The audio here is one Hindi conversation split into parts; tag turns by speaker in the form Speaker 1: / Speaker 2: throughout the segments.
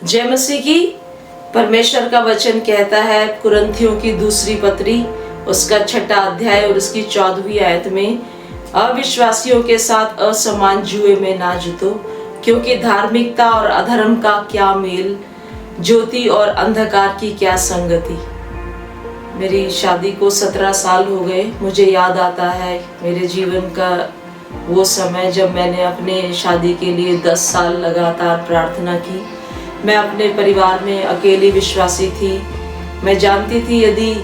Speaker 1: जय मसीह की। परमेश्वर का वचन कहता है कुरिन्थियों की दूसरी पत्री उसका 6 अध्याय और उसकी 14वीं आयत में, अविश्वासियों के साथ असमान जुए में ना जुतो, क्योंकि धार्मिकता और अधर्म का क्या मेल, ज्योति और अंधकार की क्या संगति। मेरी शादी को 17 साल हो गए। मुझे याद आता है मेरे जीवन का वो समय जब मैंने अपने शादी के लिए 10 साल लगातार प्रार्थना की। मैं अपने परिवार में अकेली विश्वासी थी। मैं जानती थी यदि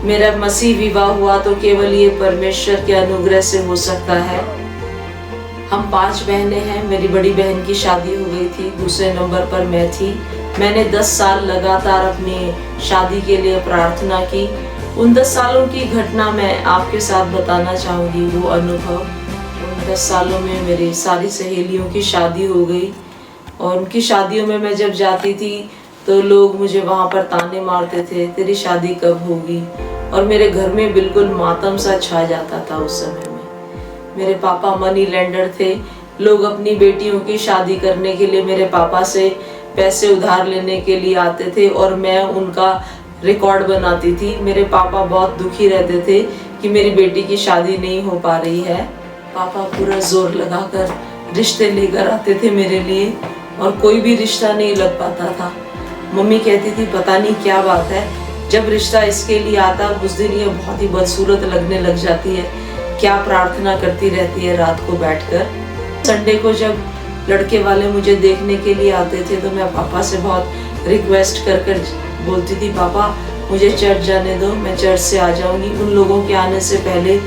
Speaker 1: मेरा मसीह विवाह हुआ तो केवल ये परमेश्वर के अनुग्रह से हो सकता है। हम 5 बहनें हैं। मेरी बड़ी बहन की शादी हो गई थी, दूसरे नंबर पर मैं थी। मैंने 10 साल लगातार अपनी शादी के लिए प्रार्थना की। उन 10 सालों की घटना मैं आपके साथ बताना चाहूँगी, वो अनुभव। उन 10 सालों में मेरी सारी सहेलियों की शादी हो गई और उनकी शादियों में मैं जब जाती थी तो लोग मुझे वहाँ पर ताने मारते थे, तेरी शादी कब होगी। और मेरे घर में बिल्कुल मातम सा छा जाता था उस समय में। मेरे पापा मनी लेंडर थे। लोग अपनी बेटियों की शादी करने के लिए मेरे पापा से पैसे उधार लेने के लिए आते थे और मैं उनका रिकॉर्ड बनाती थी। मेरे पापा बहुत दुखी रहते थे कि मेरी बेटी की शादी नहीं हो पा रही है। पापा पूरा जोर लगाकर रिश्ते लेकर आते थे मेरे लिए और कोई भी रिश्ता नहीं लग पाता था। मम्मी कहती थी पता नहीं क्या बात है, जब रिश्ता इसके लिए आता उस दिन ये बहुत ही बदसूरत लगने लग जाती है, क्या प्रार्थना करती रहती है रात को बैठकर। संडे को जब लड़के वाले मुझे देखने के लिए आते थे तो मैं पापा से बहुत रिक्वेस्ट कर बोलती थी, पापा मुझे चर्च जाने दो, मैं चर्च से आ जाऊंगी, उन लोगों के आने से पहले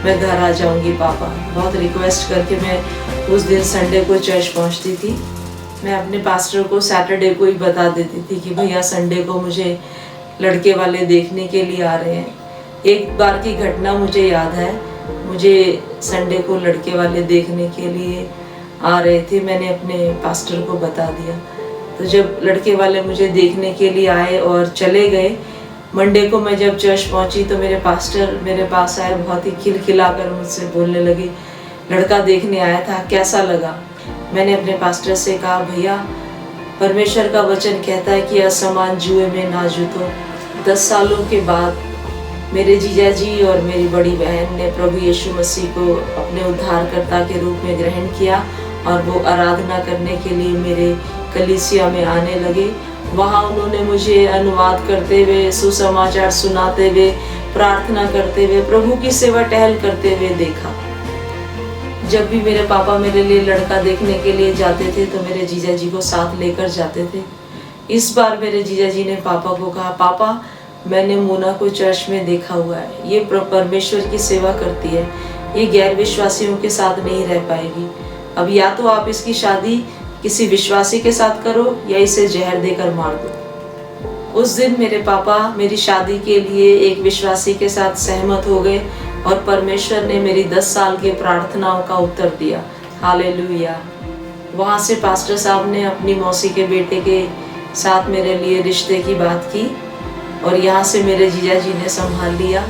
Speaker 1: मैं घर आ जाऊंगी पापा। बहुत रिक्वेस्ट करके मैं उस दिन संडे को चर्च पहुंचती थी। मैं अपने पास्टर को सैटरडे को ही बता देती थी कि भैया संडे को मुझे लड़के वाले देखने के लिए आ रहे हैं। एक बार की घटना मुझे याद है, मुझे संडे को लड़के वाले देखने के लिए आ रहे थे। मैंने अपने पास्टर को बता दिया। तो जब लड़के वाले मुझे देखने के लिए आए और चले गए, मंडे को मैं जब चर्च पहुंची तो मेरे पास्टर मेरे पास आए, बहुत ही खिलखिलाकर मुझसे बोलने लगे, लड़का देखने आया था, कैसा लगा। मैंने अपने पास्टर से कहा, भैया परमेश्वर का वचन कहता है कि असमान जुए में ना जुतो। 10 सालों के बाद मेरे जीजा जी और मेरी बड़ी बहन ने प्रभु यीशु मसीह को अपने उद्धारकर्ता के रूप में ग्रहण किया और वो आराधना करने के लिए मेरे कलीसिया में आने लगे। वहाँ उन्होंने मुझे अनुवाद करते हुए, सुसमाचार सुनाते हुए, प्रार्थना करते हुए, प्रभु की सेवा टहल करते हुए देखा। जब भी मेरे पापा मेरे लिए लड़का देखने के लिए जाते थे तो मेरे जीजा जी को साथ लेकर जाते थे। इस बार मेरे जीजा जी ने पापा को कहा, पापा मैंने मोना को चर्च में देखा हुआ है, ये परमेश्वर की सेवा करती है, ये गैर विश्वासियों के साथ नहीं रह पाएगी। अब या तो आप इसकी शादी किसी विश्वासी के साथ करो या इसे जहर देकर मार दो। उस दिन मेरे पापा मेरी शादी के लिए एक विश्वासी के साथ सहमत हो गए और परमेश्वर ने मेरी 10 साल की प्रार्थनाओं का उत्तर दिया। हालेलुया। वहाँ से पास्टर साहब ने अपनी मौसी के बेटे के साथ मेरे लिए रिश्ते की बात की और यहाँ से मेरे जीजा जी ने संभाल लिया।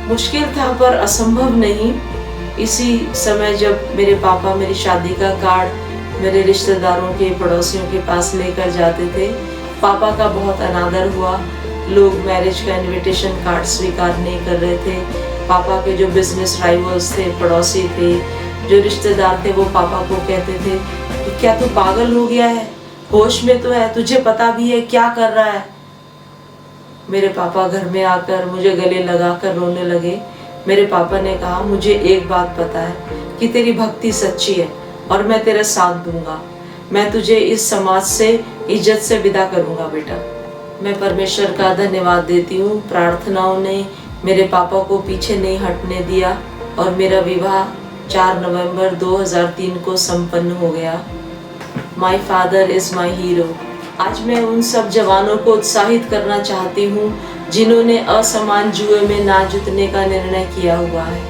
Speaker 1: मुश्किल था पर असंभव नहीं। इसी समय जब मेरे पापा मेरी शादी का कार्ड मेरे रिश्तेदारों के, पड़ोसियों के पास लेकर जाते थे, पापा का बहुत अनादर हुआ। लोग मैरिज का इनविटेशन कार्ड स्वीकार नहीं कर रहे थे। पापा के जो बिजनेस राइवल्स थे, पड़ोसी थे, जो रिश्तेदार थे, वो पापा को कहते थे कि क्या तू पागल हो गया है, होश में तो है, तुझे पता भी है क्या कर रहा है। मेरे पापा घर में आकर मुझे गले लगाकर रोने लगे। मेरे पापा ने कहा, मुझे एक बात पता है कि तेरी भक्ति सच्ची है और मैं तेरा साथ दूंगा। मैं तुझे इस समाज से इज्जत से विदा करूंगा बेटा। मैं परमेश्वर का धन्यवाद देती हूँ। प्रार्थनाओं ने मेरे पापा को पीछे नहीं हटने दिया और मेरा विवाह 4 नवंबर 2003 को संपन्न हो गया। My father is my hero. आज मैं उन सब जवानों को उत्साहित करना चाहती हूँ जिन्होंने असमान जुए में ना जुटने का निर्णय किया हुआ है।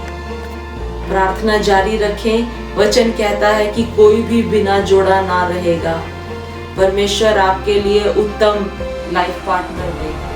Speaker 1: प्रार्थना जारी रखें। वचन कहता है कि कोई भी बिना जोड़ा ना रहेगा। परमेश्वर आपके लिए उत्तम लाइफ पार्टनर देगा।